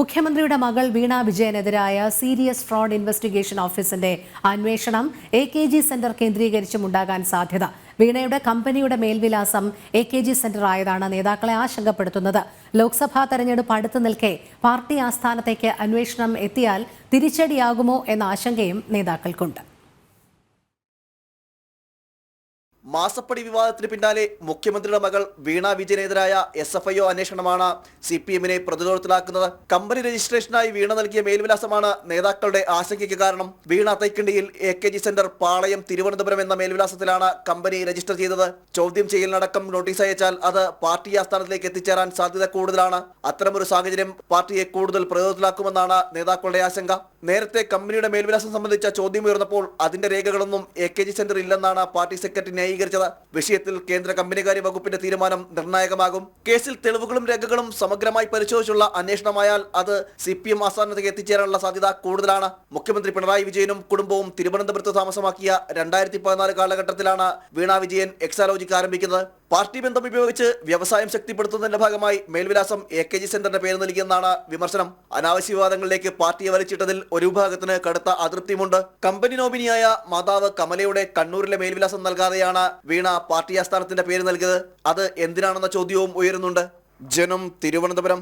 മുഖ്യമന്ത്രിയുടെ മകൾ വീണ വിജയനെതിരായ serious fraud investigation ഓഫീസിന്റെ അന്വേഷണം AKG സെന്റർ കേന്ദ്രീകരിച്ചും ഉണ്ടാകാൻ സാധ്യത. വീണയുടെ കമ്പനിയുടെ മേൽവിലാസം AKG സെന്റർ ആയതാണ് നേതാക്കളെ ആശങ്കപ്പെടുത്തുന്നത്. ലോക്സഭാ തെരഞ്ഞെടുപ്പ് അടുത്തു നിൽക്കെ പാർട്ടി ആസ്ഥാനത്തേക്ക് അന്വേഷണം എത്തിയാൽ തിരിച്ചടിയാകുമോ എന്ന ആശങ്കയും നേതാക്കൾക്കുണ്ട്. മാസപ്പടി വിവാദത്തിന് പിന്നാലെ മുഖ്യമന്ത്രിയുടെ മകൾ വീണ വിജയനെതിരായ SFIO അന്വേഷണമാണ് CPM-നെ പ്രതിരോധത്തിലാക്കുന്നത്. കമ്പനി രജിസ്ട്രേഷനായി വീണ നൽകിയ മേൽവിലാസമാണ് നേതാക്കളുടെ ആശങ്കയ്ക്ക് കാരണം. വീണ തൈക്കണ്ടിയിൽ AKG സെന്റർ പാളയം തിരുവനന്തപുരം എന്ന മേൽവിലാസത്തിലാണ് കമ്പനി രജിസ്റ്റർ ചെയ്തത്. ചോദ്യം ചെയ്യലിനടക്കം നോട്ടീസ് അയച്ചാൽ അത് പാർട്ടി ആസ്ഥാനത്തിലേക്ക് എത്തിച്ചേരാൻ സാധ്യത കൂടുതലാണ്. അത്തരമൊരു സാഹചര്യം പാർട്ടിയെ കൂടുതൽ പ്രതിരോധത്തിലാക്കുമെന്നാണ് നേതാക്കളുടെ ആശങ്ക. നേരത്തെ കമ്പനിയുടെ മേൽവിലാസം സംബന്ധിച്ച ചോദ്യം ഉയർന്നപ്പോൾ അതിന്റെ രേഖകളൊന്നും AKG സെന്റർ ഇല്ലെന്നാണ് പാർട്ടി സെക്രട്ടറി ന്യായീകരിച്ചത്. വിഷയത്തിൽ കേന്ദ്ര കമ്പനികാര്യ വകുപ്പിന്റെ തീരുമാനം നിർണായകമാകും. കേസിൽ തെളിവുകളും രേഖകളും സമഗ്രമായി പരിശോധിച്ചുള്ള അന്വേഷണമായാൽ അത് CPM ആസ്ഥാനത്തേക്ക് എത്തിച്ചേരാനുള്ള സാധ്യത കൂടുതലാണ്. മുഖ്യമന്ത്രി പിണറായി വിജയനും കുടുംബവും തിരുവനന്തപുരത്ത് താമസമാക്കിയ 2014 കാലഘട്ടത്തിലാണ് വീണ വിജയൻ എക്സാലോജിക് ആരംഭിക്കുന്നത്. പാർട്ടി ബന്ധം ഉപയോഗിച്ച് വ്യവസായം ശക്തിപ്പെടുത്തുന്നതിന്റെ ഭാഗമായി മേൽവിലാസം AKG സെന്ററിന്റെ പേര് നൽകിയെന്നാണ് വിമർശനം. അനാവശ്യ വിവാദങ്ങളിലേക്ക് പാർട്ടിയെ വലിച്ചിട്ടതിൽ ഒരു വിഭാഗത്തിന് കടുത്ത അതൃപ്തിയുമുണ്ട്. കമ്പനി നോമിനിയായ മാതാവ് കമലയുടെ കണ്ണൂരിലെ മേൽവിലാസം നൽകാതെയാണ് വീണ പാർട്ടി ആസ്ഥാനത്തിന്റെ പേര് നൽകിയത്. അത് എന്തിനാണെന്ന ചോദ്യവും ഉയരുന്നുണ്ട്. ജനം, തിരുവനന്തപുരം.